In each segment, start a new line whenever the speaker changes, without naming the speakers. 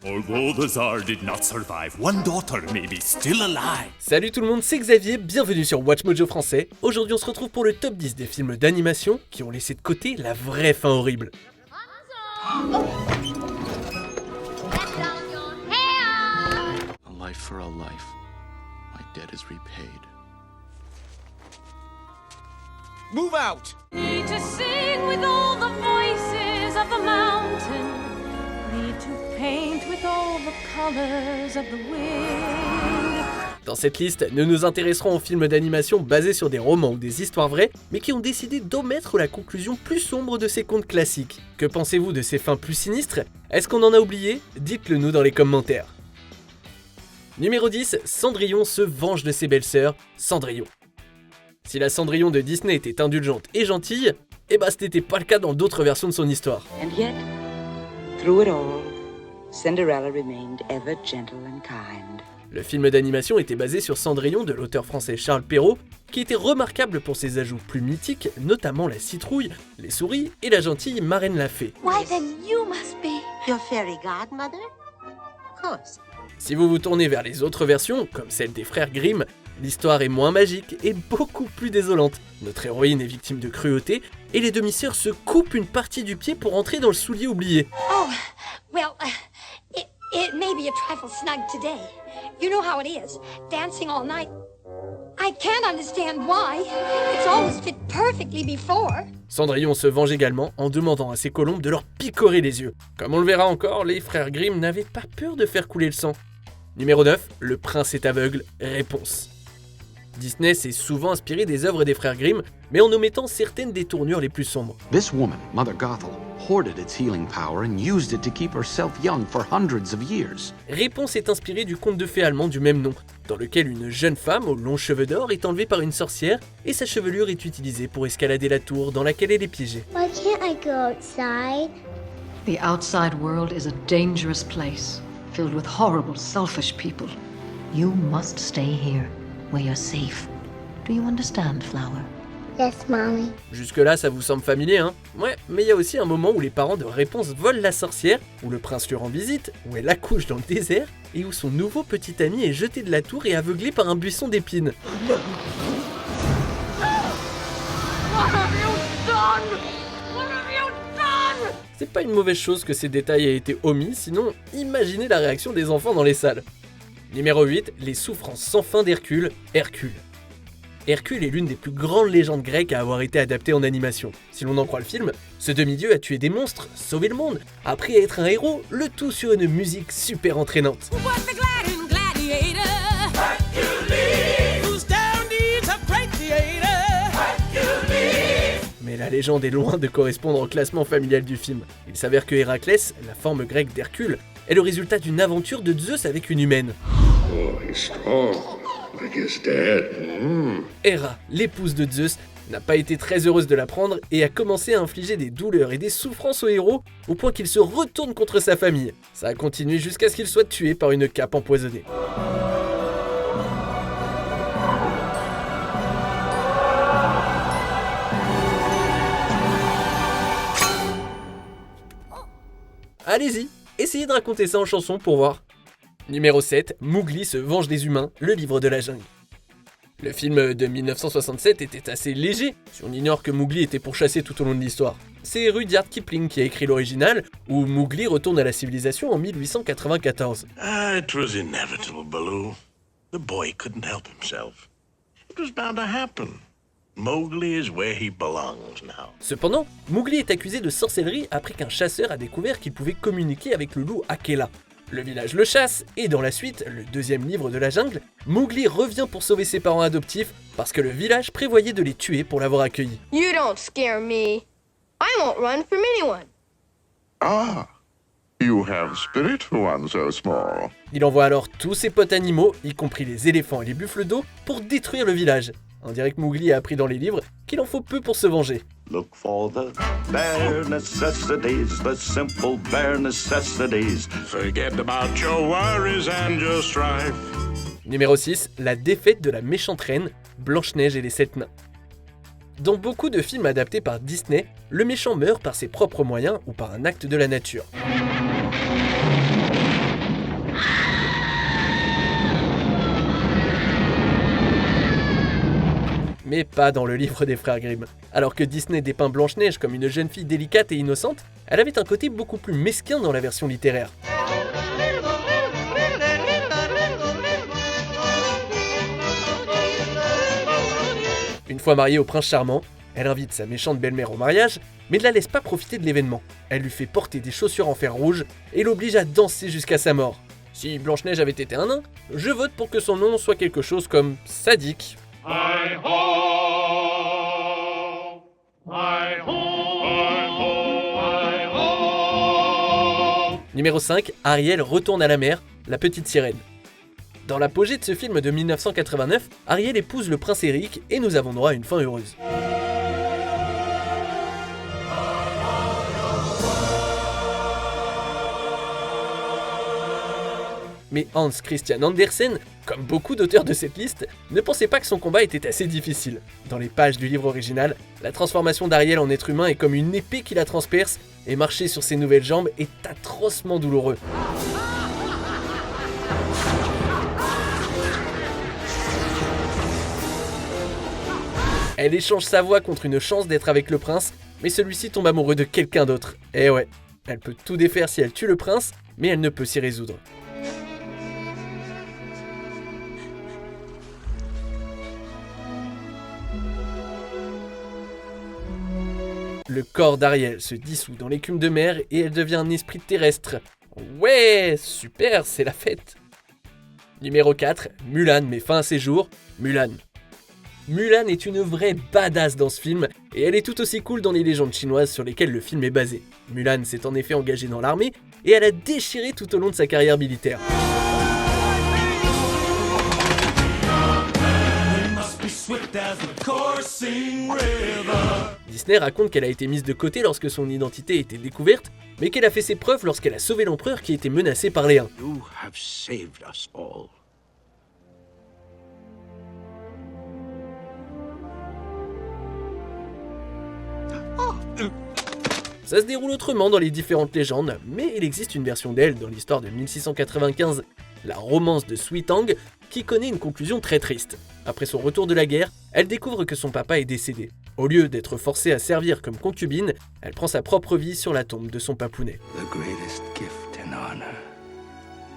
Although the Tsar did not survive, one daughter may be still alive.
Salut tout le monde, c'est Xavier, bienvenue sur Watch Mojo français. Aujourd'hui on se retrouve pour le top 10 des films d'animation qui ont laissé de côté la vraie fin horrible.
A life for a life. My debt is repaid.
Move out!
Need to sing with all the voices of the mountain. Need to paint with all the colors of the wind.
Dans cette liste, nous nous intéresserons aux films d'animation basés sur des romans ou des histoires vraies, mais qui ont décidé d'omettre la conclusion plus sombre de ces contes classiques. Que pensez-vous de ces fins plus sinistres? Est-ce qu'on en a oublié? Dites-le nous dans les commentaires. Numéro 10, Cendrillon se venge de ses belles-sœurs, Cendrillon. Si la Cendrillon de Disney était indulgente et gentille, eh ben ce n'était pas le cas dans d'autres versions de son histoire.
And yet, through it all, Cinderella remained ever gentle and kind.
Le film d'animation était basé sur Cendrillon de l'auteur français Charles Perrault, qui était remarquable pour ses ajouts plus mythiques, notamment la citrouille, les souris et la gentille marraine la fée.
Why then you must be
Your fairy godmother? Of course.
Si vous vous tournez vers les autres versions, comme celle des frères Grimm, l'histoire est moins magique et beaucoup plus désolante. Notre héroïne est victime de cruauté et les demi-sœurs se coupent une partie du pied pour entrer dans le soulier oublié.
Oh, well, it may be a trifle snug today. You know how it is, dancing all night. I can't understand why. It's always fit perfectly before.
Cendrillon se venge également en demandant à ses colombes de leur picorer les yeux. Comme on le verra encore, les frères Grimm n'avaient pas peur de faire couler le sang. Numéro 9, Le prince est aveugle, réponse. Disney s'est souvent inspiré des œuvres des frères Grimm, mais en omettant certaines des tournures les plus sombres.
This woman, Mother Gothel, hoarded its healing power and used it to keep herself young for hundreds of years.
Réponse est inspiré du conte de fées allemand du même nom, dans lequel une jeune femme aux longs cheveux d'or est enlevée par une sorcière et sa chevelure est utilisée pour escalader la tour dans laquelle elle est piégée.
Why can't I go outside?
The outside world is a dangerous place, filled with horrible, selfish people. You must stay here, where you're safe. Do you understand, Flower?
Yes, Mommy.
Jusque-là, ça vous semble familier, hein? Ouais, mais il y a aussi un moment où les parents de Réponse volent la sorcière, où le prince lui rend visite, où elle accouche dans le désert, et où son nouveau petit ami est jeté de la tour et aveuglé par un buisson d'épines. C'est pas une mauvaise chose que ces détails aient été omis, sinon imaginez la réaction des enfants dans les salles. Numéro 8, les souffrances sans fin d'Hercule, Hercule. Hercule est l'une des plus grandes légendes grecques à avoir été adaptée en animation. Si l'on en croit le film, ce demi-dieu a tué des monstres, sauvé le monde, appris à être un héros, le tout sur une musique super entraînante. Mais la légende est loin de correspondre au classement familial du film. Il s'avère que Héraclès, la forme grecque d'Hercule, est le résultat d'une aventure de Zeus avec une humaine.
Oh, he's strong, like his dad.
Héra, l'épouse de Zeus, n'a pas été très heureuse de l'apprendre et a commencé à infliger des douleurs et des souffrances au héros au point qu'il se retourne contre sa famille. Ça a continué jusqu'à ce qu'il soit tué par une cape empoisonnée. Allez-y, essayez de raconter ça en chanson pour voir. Numéro 7, Mowgli se venge des humains, le livre de la jungle. Le film de 1967 était assez léger, si on ignore que Mowgli était pourchassé tout au long de l'histoire. C'est Rudyard Kipling qui a écrit l'original, où Mowgli retourne à la civilisation en 1894.
It was inevitable, Baloo. The boy couldn't help himself. It was bound to happen. Mowgli is where he belongs now.
Cependant, Mowgli est accusé de sorcellerie après qu'un chasseur a découvert qu'il pouvait communiquer avec le loup Akela. Le village le chasse, et dans la suite, le deuxième livre de la jungle, Mowgli revient pour sauver ses parents adoptifs parce que le village prévoyait de les tuer pour l'avoir accueilli.
You don't scare me. I won't run from anyone.
Ah, you have spirit for one so small.
Il envoie alors tous ses potes animaux, y compris les éléphants et les buffles d'eau, pour détruire le village. On dirait que Mowgli a appris dans les livres qu'il en faut peu pour se venger.
Look for the bare necessities, the simple bare necessities.
Forget about your worries and your strife.
Numéro 6, la défaite de la méchante reine, Blanche-Neige et les 7 nains. Dans beaucoup de films adaptés par Disney, le méchant meurt par ses propres moyens ou par un acte de la nature. mais pas dans le livre des frères Grimm. Alors que Disney dépeint Blanche-Neige comme une jeune fille délicate et innocente, elle avait un côté beaucoup plus mesquin dans la version littéraire. Une fois mariée au prince charmant, elle invite sa méchante belle-mère au mariage, mais ne la laisse pas profiter de l'événement. Elle lui fait porter des chaussures en fer rouge et l'oblige à danser jusqu'à sa mort. Si Blanche-Neige avait été un nain, je vote pour que son nom soit quelque chose comme sadique. Numéro 5, Ariel retourne à la mer, la petite sirène. Dans l'apogée de ce film de 1989, Ariel épouse le prince Eric et nous avons droit à une fin heureuse. Mais Hans Christian Andersen, comme beaucoup d'auteurs de cette liste, ne pensait pas que son combat était assez difficile. Dans les pages du livre original, la transformation d'Ariel en être humain est comme une épée qui la transperce, et marcher sur ses nouvelles jambes est atrocement douloureux. Elle échange sa voix contre une chance d'être avec le prince, mais celui-ci tombe amoureux de quelqu'un d'autre. Et ouais, elle peut tout défaire si elle tue le prince, mais elle ne peut s'y résoudre. Le corps d'Ariel se dissout dans l'écume de mer et elle devient un esprit terrestre. Ouais, super, c'est la fête. Numéro 4, Mulan met fin à ses jours. Mulan. Mulan est une vraie badass dans ce film et elle est tout aussi cool dans les légendes chinoises sur lesquelles le film est basé. Mulan s'est en effet engagée dans l'armée et elle a déchiré tout au long de sa carrière militaire. Disney raconte qu'elle a été mise de côté lorsque son identité a été découverte, mais qu'elle a fait ses preuves lorsqu'elle a sauvé l'empereur qui était menacé par les Huns.
You have saved us all.
Ça se déroule autrement dans les différentes légendes, mais il existe une version d'elle dans l'histoire de 1695, la romance de Sweetang, qui connaît une conclusion très triste. Après son retour de la guerre, elle découvre que son papa est décédé. Au lieu d'être forcée à servir comme concubine, elle prend sa propre vie sur la tombe de son papounet.
The greatest gift and honor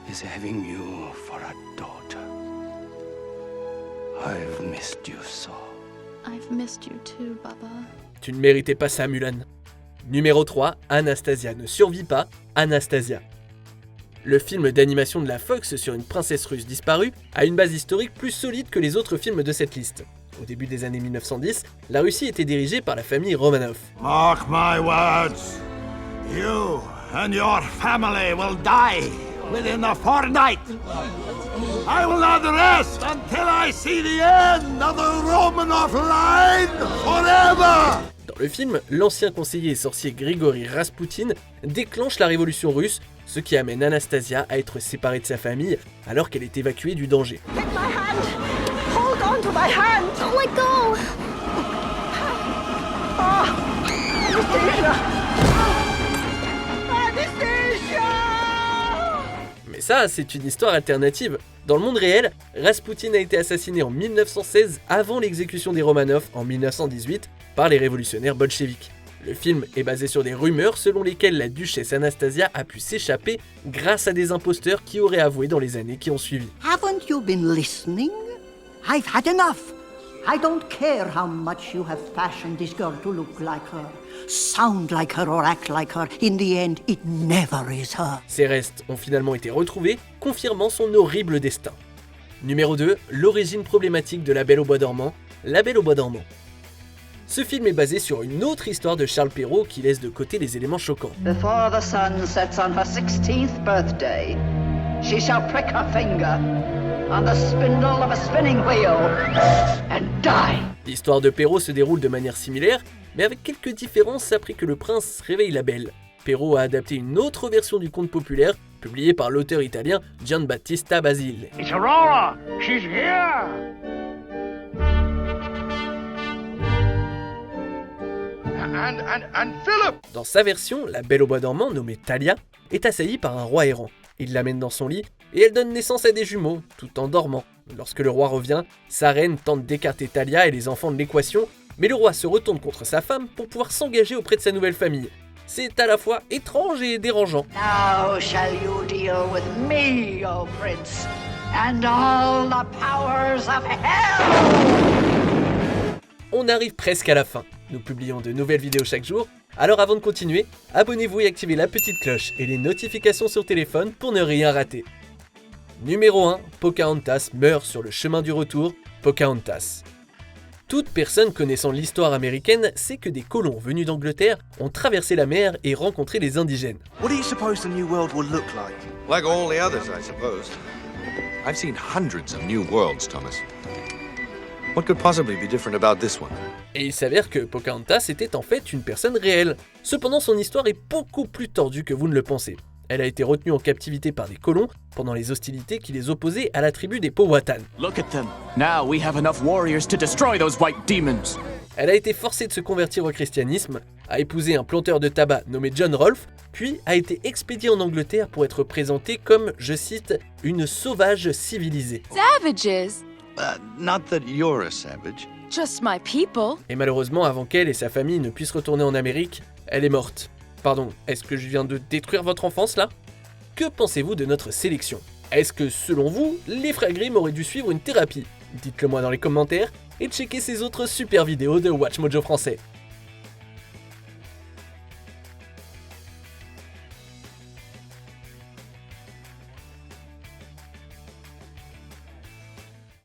is having you for a daughter. I've missed you so.
I've missed you too, Baba.
Tu ne méritais pas ça, Mulan. Numéro 3, Anastasia ne survit pas, Anastasia. Le film d'animation de la Fox sur une princesse russe disparue a une base historique plus solide que les autres films de cette liste. Au début des années 1910, la Russie était dirigée par la famille Romanov.
Mark my words. You and your family will die within a fortnight. I will not rest until I see the end of the Romanov line forever.
Dans le film, l'ancien conseiller sorcier Grigory Rasputin déclenche la révolution russe, ce qui amène Anastasia à être séparée de sa famille alors qu'elle est évacuée du danger.
Take my hand! Hold on to my hand! Don't let go! Anastasia! Anastasia!
Mais ça, c'est une histoire alternative. Dans le monde réel, Rasputin a été assassiné en 1916 avant l'exécution des Romanov en 1918 par les révolutionnaires bolcheviques. Le film est basé sur des rumeurs selon lesquelles la duchesse Anastasia a pu s'échapper grâce à des imposteurs qui auraient avoué dans les années qui ont suivi.
Haven't you been listening? I've had enough. I don't care how much you have fashioned this girl to look like her, sound like her or act like her. In the end, it never is her.
Ses restes ont finalement été retrouvés, confirmant son horrible destin. Numéro 2, l'origine problématique de La Belle au Bois dormant, La Belle au Bois dormant. Ce film est basé sur une autre histoire de Charles Perrault qui laisse de côté les éléments choquants.
Before the sun sets on her 16th birthday, she shall prick her finger on the spindle of a spinning wheel and die.
L'histoire de Perrault se déroule de manière similaire, mais avec quelques différences après que le prince réveille la belle. Perrault a adapté une autre version du conte populaire, publiée par l'auteur italien Giambattista Basile.
It's Aurora! She's here! And Philip!
Dans sa version, la Belle au Bois dormant, nommée Thalia, est assaillie par un roi errant. Il l'amène dans son lit et elle donne naissance à des jumeaux, tout en dormant. Lorsque le roi revient, sa reine tente d'écarter Talia et les enfants de l'équation, mais le roi se retourne contre sa femme pour pouvoir s'engager auprès de sa nouvelle famille. C'est à la fois étrange et dérangeant.
Now shall you deal with me, O prince, and all the powers of hell!
On arrive presque à la fin. Nous publions de nouvelles vidéos chaque jour, alors avant de continuer, abonnez-vous et activez la petite cloche et les notifications sur téléphone pour ne rien rater. Numéro 1, Pocahontas meurt sur le chemin du retour, Pocahontas. Toute personne connaissant l'histoire américaine sait que des colons venus d'Angleterre ont traversé la mer et rencontré les indigènes.
What do you suppose the New World will look like?
Like all the others, I suppose. I've seen hundreds of new worlds, Thomas. What could possibly be different about this one?
Et il s'avère que Pocahontas était en fait une personne réelle. Cependant, son histoire est beaucoup plus tordue que vous ne le pensez. Elle a été retenue en captivité par des colons pendant les hostilités qui les opposaient à la tribu des Powhatan.
Look at them. Now we have enough warriors to destroy those white demons.
Elle a été forcée de se convertir au christianisme, a épousé un planteur de tabac nommé John Rolfe, puis a été expédiée en Angleterre pour être présentée comme, je cite, une sauvage civilisée.
Savages?
Not that you're a savage.
Just my people.
Et malheureusement, avant qu'elle et sa famille ne puissent retourner en Amérique, elle est morte. Pardon, est-ce que je viens de détruire votre enfance là? Que pensez-vous de notre sélection? Est-ce que, selon vous, les frères Grimm auraient dû suivre une thérapie? Dites-le moi dans les commentaires et checkez ces autres super vidéos de Watch Mojo français.